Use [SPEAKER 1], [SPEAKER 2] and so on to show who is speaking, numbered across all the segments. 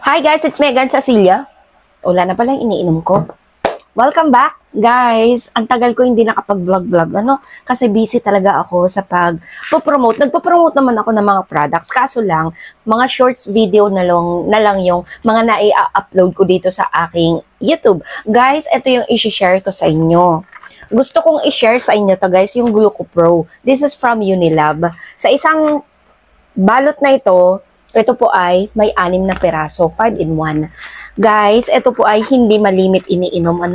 [SPEAKER 1] Hi guys, it's Megan Cecilia. Wala na pala yung iniinom ko. Welcome back, guys. Ang tagal ko hindi nakapag-vlog-vlog, kasi busy talaga ako sa pag-promote. Nagpo-promote naman ako ng mga products. Kaso lang, mga shorts video na lang yung mga na-upload ko dito sa aking YouTube. Guys, ito yung i-share ko sa inyo. Gusto kong i-share sa inyo to, guys, yung Gluco Pro. This is from Unilab. Sa isang balot na ito po ay may 6 na peraso, 5-in-1. Guys, ito po ay hindi malimit iniinom.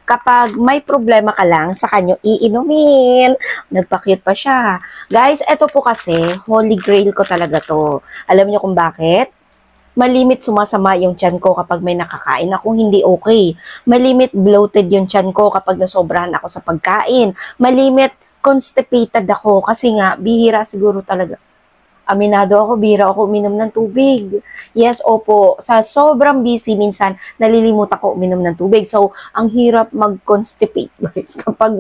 [SPEAKER 1] Kapag may problema ka lang sa kanyo iinumin. Nagpa-cute pa siya. Guys, ito po kasi, holy grail ko talaga to. Alam niyo kung bakit? Malimit sumasama yung tiyan ko kapag may nakakain akong hindi okay. Malimit bloated yung tiyan ko kapag nasobrahan ako sa pagkain. Malimit constipated ako kasi nga, bihira siguro talaga. Aminado ako, bihira ako uminom ng tubig. Yes, opo. Sa sobrang busy, minsan, nalilimutan ko uminom ng tubig. So, ang hirap mag-constipate, guys. Kapag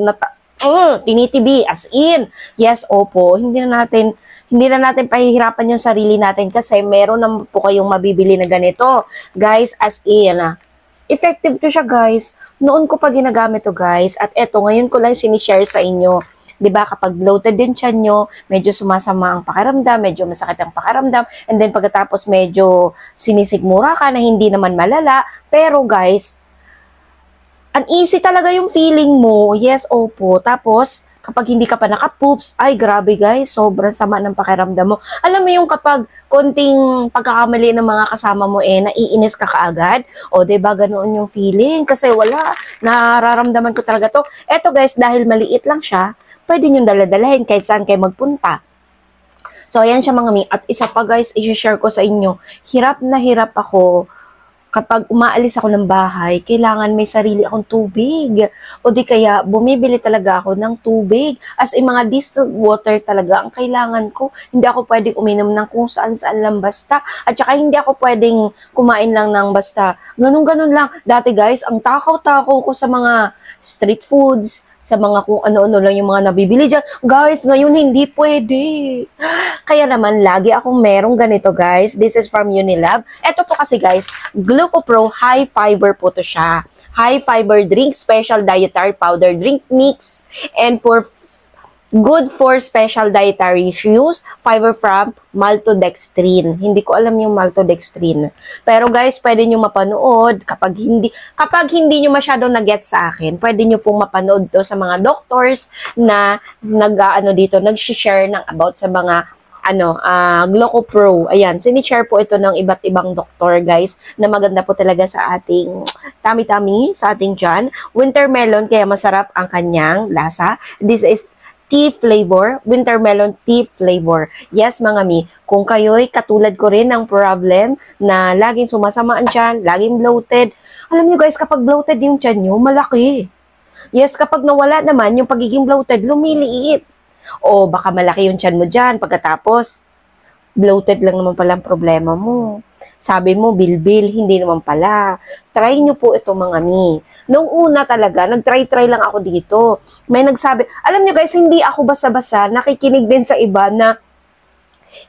[SPEAKER 1] tinitibi, as in. Yes, opo. Hindi na natin pahihirapan yung sarili natin kasi meron naman po kayong mabibili na ganito. Guys, as in. Effective to siya, guys. Noon ko pa ginagamit to, guys. At eto, ngayon ko lang sinishare sa inyo. 'Di ba kapag bloated din tiyan nyo, medyo sumasama ang pakiramdam, medyo masakit ang pakiramdam, and then pagkatapos medyo sinisigmura ka na hindi naman malala, pero guys, uneasy talaga yung feeling mo. Yes, opo. Tapos, kapag hindi ka pa nakapoops, ay grabe guys, sobrang sama ng pakiramdam mo. Alam mo yung kapag konting pagkakamali ng mga kasama mo naiinis ka kaagad? O, diba, ganoon yung feeling? Kasi wala, nararamdaman ko talaga to. Eto guys, dahil maliit lang siya, pwede nyo daladalahin kahit saan kayo magpunta. So, ayan siya mga mi. At isa pa guys, i-share ko sa inyo. Hirap na hirap ako kapag umaalis ako ng bahay, kailangan may sarili akong tubig. O di kaya, bumibili talaga ako ng tubig. As in, mga distilled water talaga ang kailangan ko. Hindi ako pwedeng uminom ng kung saan-saan lang basta. At saka hindi ako pwedeng kumain lang ng basta. Ganun-ganun lang. Dati guys, ang takaw-takaw ko sa mga street foods, sa mga kung ano-ano lang yung mga nabibili dyan. Guys, ngayon hindi pwede. Kaya naman, lagi akong merong ganito, guys. This is from Unilab. Ito po kasi, guys, Gluco Pro High Fiber po to siya. High Fiber Drink, Special Dietary Powder Drink Mix, and good for special dietary use, fiber from maltodextrin. Hindi ko alam yung maltodextrin. Pero guys, pwede nyo mapanood kapag hindi nyo masyadong nag-get sa akin, pwede nyo pong mapanood to sa mga doctors na nag-share ng about sa mga Gluco Pro. Ayan, sinishare po ito ng iba't ibang doktor, guys, na maganda po talaga sa ating tummy-tummy, sa ating tiyan. Winter melon, kaya masarap ang kanyang lasa. This is tea flavor, winter melon tea flavor. Yes, mga mi, kung kayo'y katulad ko rin ng problem na laging sumasama ang tiyan, laging bloated. Alam nyo guys, kapag bloated yung tiyan nyo, malaki. Yes, kapag nawala naman yung pagiging bloated, lumiliit. O baka malaki yung tiyan mo dyan, pagkatapos, bloated lang naman pala ang problema mo. Sabi mo, bilbil, hindi naman pala. Try nyo po ito mga mi. Nung una talaga, nag-try lang ako dito. May nagsabi, alam nyo guys, hindi ako basta-basta, nakikinig din sa iba na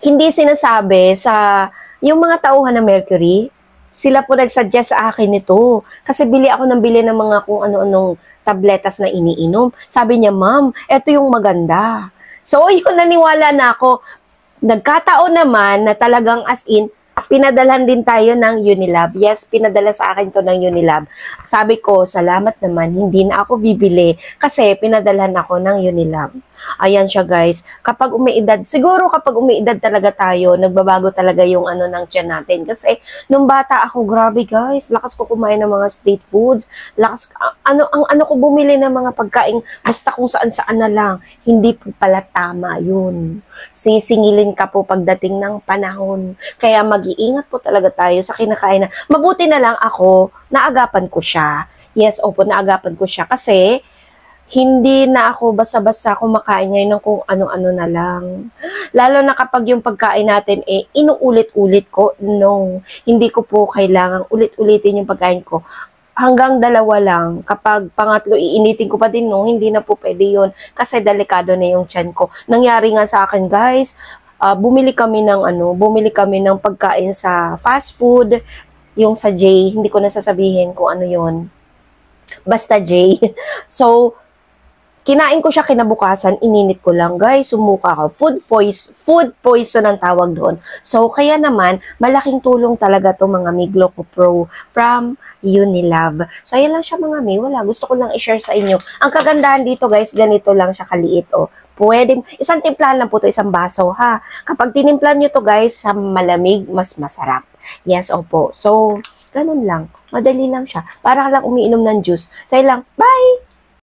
[SPEAKER 1] hindi sinasabi sa yung mga tauhan ng Mercury, sila po nagsuggest sa akin ito. Kasi bili ako ng mga kung ano-anong tabletas na iniinom. Sabi niya, ma'am, ito yung maganda. So, yun, naniwala na ako. Nagkataon naman na talagang as in, pinadalhan din tayo ng Unilab. Yes, pinadala sa akin to ng Unilab. Sabi ko, salamat naman, hindi na ako bibili kasi pinadalhan ako ng Unilab. Ayan siya guys. Kapag umiidad, siguro kapag umiidad talaga tayo, nagbabago talaga yung ng tiyan natin. Kasi nung bata ako, grabe guys, lakas ko kumain ng mga street foods. Lakas, ko bumili ng mga pagkain basta kung saan-saan na lang. Hindi po pala tama yun. Sisingilin ka po pagdating ng panahon. Kaya mag-iingat po talaga tayo sa kinakain na. Mabuti na lang ako, naagapan ko siya. Yes, opo, naagapan ko siya. Kasi, hindi na ako basta-basta kumakain ngayon ng kung ano-ano na lang. Lalo na kapag yung pagkain natin inuulit-ulit ko, no. Hindi ko po kailangang ulit-ulitin yung pagkain ko. Hanggang 2 lang. Kapag pangatlo, iinitin ko pa din, no. Hindi na po pwede yun. Kasi delikado na yung tiyan ko. Nangyari nga sa akin, guys. Bumili kami ng pagkain sa fast food. yung sa J, hindi ko na sasabihin kung ano yun. Basta J. So, kinain ko siya kinabukasan, ininit ko lang, guys, sumuka ako. Food poison ang tawag doon. So, kaya naman, malaking tulong talaga to mga Mi Gloco Pro from Unilab. So, ayan lang siya mga Mi, wala. Gusto ko lang i-share sa inyo. Ang kagandahan dito, guys, ganito lang siya kaliit, oh. Pwede, isang timplahan lang po to, isang baso, ha. Kapag tinimplan nyo to, guys, sa malamig, mas masarap. Yes, opo. So, ganun lang. Madali lang siya. Para lang umiinom ng juice. Say lang, bye!